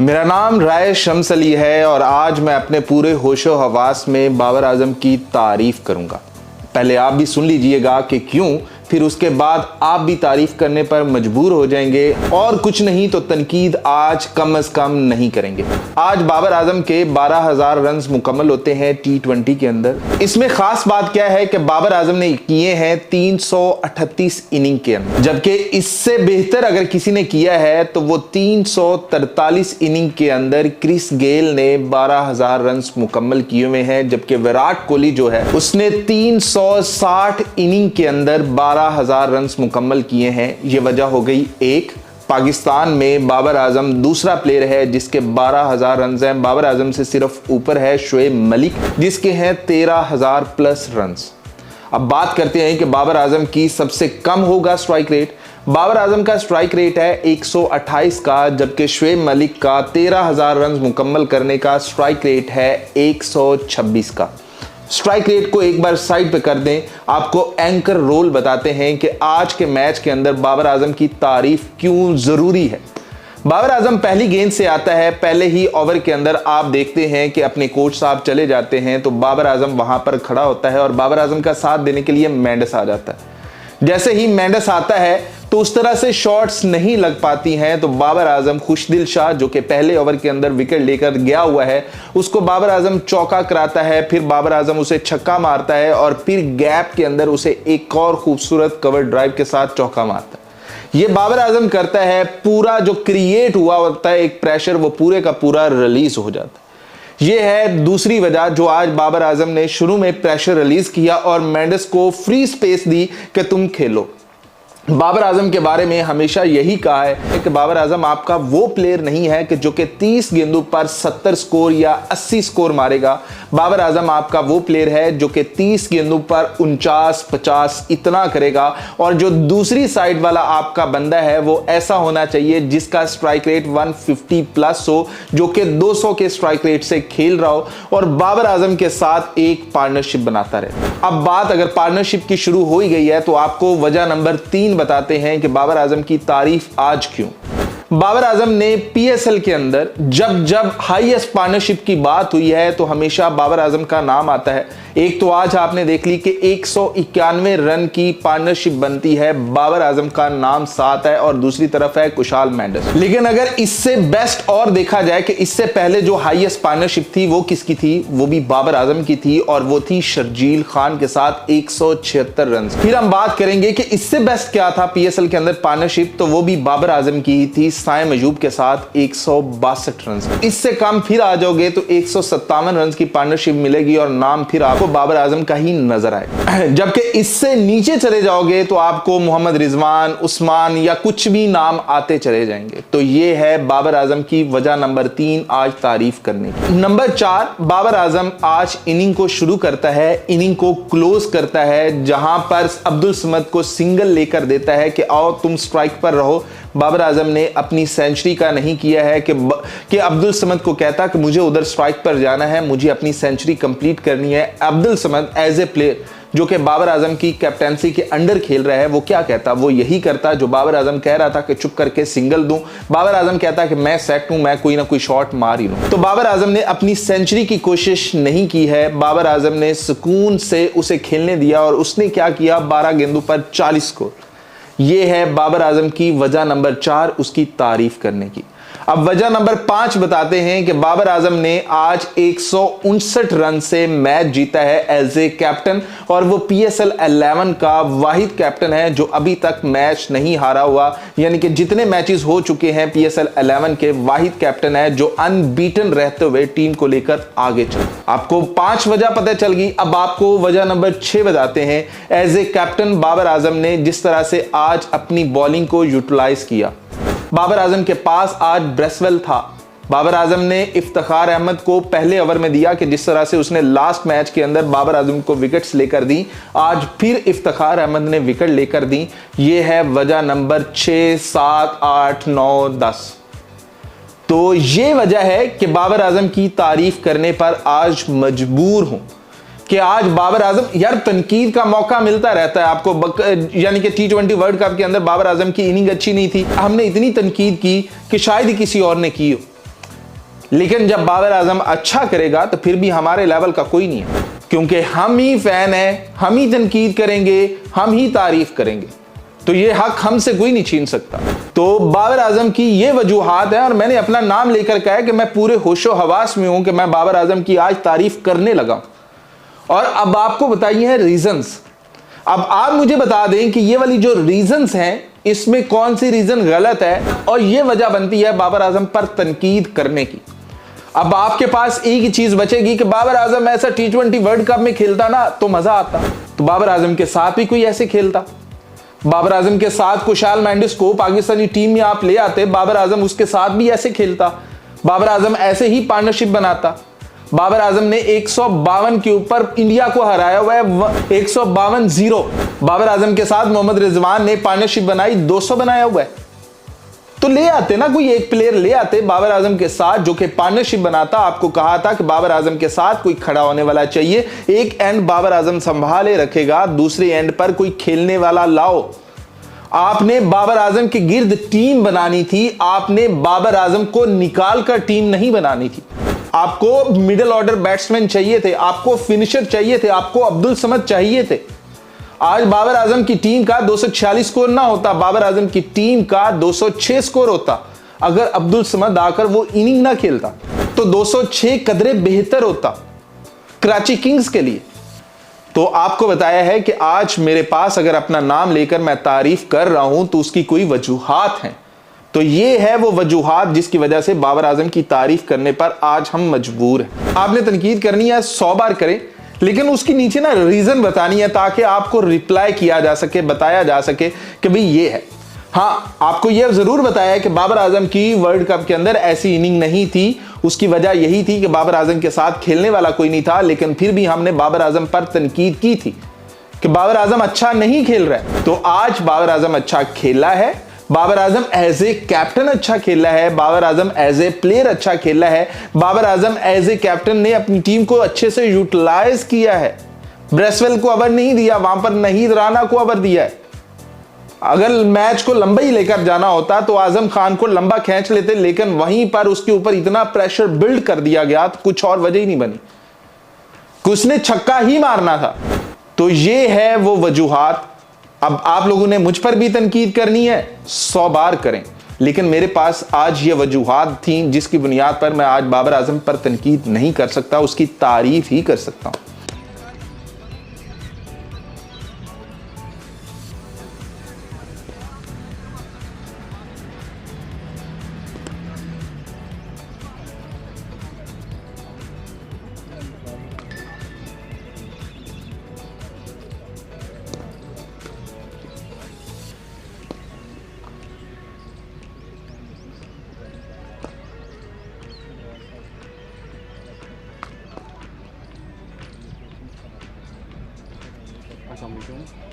मेरा नाम राय शम्स अली है और आज मैं अपने पूरे होशो हवास में बाबर आजम की तारीफ करूंगा। पहले आप भी सुन लीजिएगा कि क्यों, फिर उसके बाद आप भी तारीफ करने पर मजबूर हो जाएंगे और कुछ नहीं तो तनकीद आज कम से कम नहीं करेंगे। आज बाबर आजम के 12,000 रन मुकम्मल होते हैं T20 के अंदर। इसमें खास बात क्या है कि बाबर आजम ने किए हैं 338 इनिंग के अंदर, जबकि इससे बेहतर अगर किसी ने किया है तो वो 343 इनिंग के अंदर क्रिस गेल ने 12,000 रन मुकम्मल किए हुए हैं, जबकि विराट कोहली जो है उसने 360 इनिंग के अंदर 12,000 रन मुकम्मल किए हैं। ये वजह हो गई एक, पाकिस्तान में बाबर आजम दूसरा प्लेयर है जिसके 12,000 रन हैं। बाबर आजम से सिर्फ ऊपर है शोएब मलिक जिसके हैं 13,000 प्लस रन। अब बात करते हैं कि बाबर आजम की सबसे कम होगा स्ट्राइक रेट। बाबर आजम का स्ट्राइक रेट है 128 का, जबकि शोएब मलिक का 13,000 रन मुकम्मल करने का स्ट्राइक रेट है 126 का। स्ट्राइक रेट को एक बार साइड पे कर दें, आपको एंकर रोल बताते हैं कि आज के मैच के अंदर बाबर आजम की तारीफ क्यों जरूरी है। बाबर आजम पहली गेंद से आता है, पहले ही ओवर के अंदर आप देखते हैं कि अपने कोच साहब चले जाते हैं तो बाबर आजम वहां पर खड़ा होता है और बाबर आजम का साथ देने के लिए मेंडिस आ जाता है। जैसे ही मेंडिस आता है तो उस तरह से शॉट्स नहीं लग पाती हैं, तो बाबर आजम खुशदिल शाह जो कि पहले ओवर के अंदर विकेट लेकर गया हुआ है उसको बाबर आजम चौका कराता है, फिर बाबर आजम उसे छक्का मारता है और फिर गैप के अंदर उसे एक और खूबसूरत कवर ड्राइव के साथ चौका मारता है। ये बाबर आजम करता है, पूरा जो क्रिएट हुआ होता है एक प्रेशर वो पूरे का पूरा रिलीज हो जाता है। ये है दूसरी वजह जो आज बाबर आजम ने शुरू में प्रेशर रिलीज किया और मेंडिस को फ्री स्पेस दी कि तुम खेलो। बाबर आजम के बारे में हमेशा यही कहा है कि बाबर आजम आपका वो प्लेयर नहीं है कि जो कि 30 गेंदों पर 70 स्कोर या 80 स्कोर मारेगा। बाबर आजम आपका वो प्लेयर है जो कि 30 गेंदों पर 49-50 इतना करेगा, और जो दूसरी साइड वाला आपका बंदा है वो ऐसा होना चाहिए जिसका स्ट्राइक रेट 150 प्लस हो, जो कि 200 के स्ट्राइक रेट से खेल रहा हो और बाबर आजम के साथ एक पार्टनरशिप बनाता रहे। अब बात अगर पार्टनरशिप की शुरू हो ही गई है तो आपको वजह नंबर 3 बताते हैं कि बाबर आजम की तारीफ आज क्यों। बाबर आजम ने पीएसएल के अंदर जब हाईएस्ट पार्टनरशिप की बात हुई है तो हमेशा बाबर आजम का नाम आता है। एक तो आज आपने देख ली कि 191 रन की पार्टनरशिप बनती है, बाबर आजम का नाम साथ है और दूसरी तरफ है कुशाल मेंडिस। लेकिन अगर इससे बेस्ट और देखा जाए कि इससे पहले जो हाईएस्ट पार्टनरशिप थी वो किसकी थी, वो भी बाबर आजम की थी और वो थी शर्जील खान के साथ 176 रन। फिर हम बात करेंगे कि इससे बेस्ट क्या था पीएसएल के अंदर पार्टनरशिप, तो वो भी बाबर आजम की ही थी साइम अयूब के साथ 162 रन। इससे कम फिर आ जाओगे तो 157 रन की पार्टनरशिप मिलेगी और नाम फिर आपको बाबर आजम का ही नजर आए। जबकि इससे नीचे चले जाओगे तो आपको मोहम्मद रिजवान, उस्मान या कुछ भी नाम आते चले जाएंगे। तो ये है बाबर आजम की वजह नंबर 3 आज तारीफ करने की। नंबर 4, बाबर आजम आज इनिंग को शुरू करता है, इनिंग को क्लोज करता है, जहां पर अब्दुल समद को सिंगल लेकर देता है कि आओ तुम स्ट्राइक पर रहो। बाबर आजम ने अपनी सेंचुरी का नहीं किया है कि अब्दुल समद को कहता कि मुझे उधर स्ट्राइक पर जाना है, मुझे अपनी सेंचुरी कंप्लीट करनी है। Abdul Samad as a player जो कि बाबर आजम की कैप्टेंसी के अंडर खेल रहा है वो क्या कहता, वो यही करता जो बाबर आजम कह रहा था कि चुप करके सिंगल दूं। बाबर आजम कहता कि मैं सेट हूं, मैं कोई ना कोई शॉट मार ही लूं। तो बाबर आजम ने अपनी सेंचुरी की कोशिश नहीं की है, बाबर आजम ने सुकून से उसे खेलने दिया और उसने क्या किया, 12 गेंदों पर 40 स्कोर। ये है बाबर आजम की वजह नंबर 4 उसकी तारीफ करने की। अब वजह नंबर 5 बताते हैं कि बाबर आजम ने आज 159 रन से मैच जीता है एज ए कैप्टन, और वो पीएसएल 11 का वाहिद कैप्टन है जो अभी तक मैच नहीं हारा हुआ, यानी कि जितने मैचेस हो चुके हैं पीएसएल 11 के वाहिद कैप्टन है जो अनबीटन रहते हुए टीम को लेकर आगे चल। आपको 5 वजह पता चल गई। अब आपको वजह नंबर 6 बताते हैं। As a captain Babar Azam ने जिस तरह से आज अपनी बॉलिंग को यूटिलाइज किया। बाबर आजम के पास आज ब्रेसवेल था। बाबर आजम ने इफ्तिखार अहमद को पहले ओवर में दिया कि जिस तरह से उसने लास्ट मैच के अंदर बाबर आजम को विकेट्स लेकर दी, आज फिर इफ्तिखार अहमद ने विकेट लेकर दी। ये है वजह नंबर 6, 7, 8, 9, 10। तो ये वजह है कि बाबर आजम की तारीफ करने पर आज मजबूर हूं कि आज बाबर आजम, यार तनकीद का मौका मिलता रहता है आपको, यानी कि T20 वर्ल्ड कप के अंदर बाबर आजम की इनिंग अच्छी नहीं थी, हमने इतनी तनकीद की कि शायद ही किसी और ने की हो। लेकिन जब बाबर आजम अच्छा करेगा तो फिर भी हमारे लेवल का कोई नहीं है, क्योंकि हम ही फैन हैं, हम ही तनकीद करेंगे, हम ही तारीफ करेंगे, तो ये हक हमसे कोई नहीं छीन सकता। तो बाबर आजम की ये वजूहात है और मैंने अपना नाम लेकर कहा है कि मैं पूरे होशो हवास में हूं कि मैं बाबर आजम की आज तारीफ करने लगा। और अब आपको बताइए हैं रीजंस। अब आप मुझे बता दें कि ये वाली जो रीजंस हैं इसमें कौन सी रीजन गलत है और ये वजह बनती है बाबर आजम पर तनकीद करने की। अब आपके पास एक ही चीज बचेगी कि बाबर आजम ऐसा T20 वर्ल्ड कप में खेलता ना तो मजा आता, तो बाबर आजम के साथ भी कोई ऐसे खेलता, बाबर आजम के साथ कुशाल मेंडिस को पाकिस्तानी टीम में आप ले आते, बाबर आजम उसके साथ भी ऐसे खेलता, बाबर आजम ऐसे ही पार्टनरशिप बनाता। बाबर आजम ने 152 के ऊपर इंडिया को हराया हुआ है, 152-0। बाबर आजम के साथ मोहम्मद रिजवान ने पार्टनरशिप बनाई, 200 बनाया हुआ है। तो ले आते ना, कोई एक प्लेयर ले आते बाबर आजम के साथ जो कि पार्टनरशिप बनाता। आपको कहा था कि बाबर आजम के साथ कोई खड़ा होने वाला चाहिए, एक एंड बाबर आजम संभाले रखेगा, दूसरे एंड पर कोई खेलने वाला लाओ। आपने बाबर आजम के गिर्द टीम बनानी थी, आपने बाबर आजम को निकाल कर टीम नहीं बनानी थी। आपको मिडिल ऑर्डर बैट्समैन चाहिए थे, आपको फिनिशर चाहिए थे, आपको अब्दुल समद चाहिए थे। आज बाबर आजम की टीम का 246 स्कोर ना होता, बाबर आजम की टीम का 206 स्कोर होता। अगर अब्दुल समद आकर वो इनिंग ना खेलता तो 206 कदरे बेहतर होता कराची किंग्स के लिए। तो आपको बताया है कि आज मेरे पास अगर अपना नाम लेकर मैं तारीफ कर रहा हूं तो उसकी कोई वजूहात हैं। तो ये है वो वजूहात जिसकी वजह से बाबर आजम की तारीफ करने पर आज हम मजबूर हैं। आपने तनकीद करनी है 100 बार करें, लेकिन उसकी नीचे ना रीजन बतानी है ताकि आपको रिप्लाई किया जा सके, बताया जा सके कि भाई ये है। हाँ, आपको यह जरूर बताया है कि बाबर आजम की वर्ल्ड कप के अंदर ऐसी इनिंग नहीं थी, उसकी वजह यही थी कि बाबर आजम के साथ खेलने वाला कोई नहीं था। लेकिन फिर भी हमने बाबर आजम पर तनकीद की थी कि बाबर आजम अच्छा नहीं खेल रहा है। तो आज बाबर आजम अच्छा खेला है, Babar Azam as a captain अच्छा खेला है, Babar Azam as a player अच्छा खेला है, Babar Azam as a captain ने अपनी टीम को अच्छे से यूटिलाइज किया है। ब्रेसवेल को ओवर नहीं दिया, वहां पर नहीद राना को ओवर दिया है। अगर मैच को लंबा ही लेकर जाना होता तो आजम खान को लंबा खींच लेते, लेकिन वहीं पर उसके ऊपर इतना प्रेशर बिल्ड कर दिया गया तो कुछ और वजह ही नहीं बनी, उसने छक्का ही मारना था। तो ये है वो वजूहात। अब आप लोगों ने मुझ पर भी तनकीद करनी है, 100 बार करें, लेकिन मेरे पास आज ये वजूहात थी जिसकी बुनियाद पर मैं आज बाबर आजम पर तनकीद नहीं कर सकता, उसकी तारीफ ही कर सकता हूं। Assalamualaikum.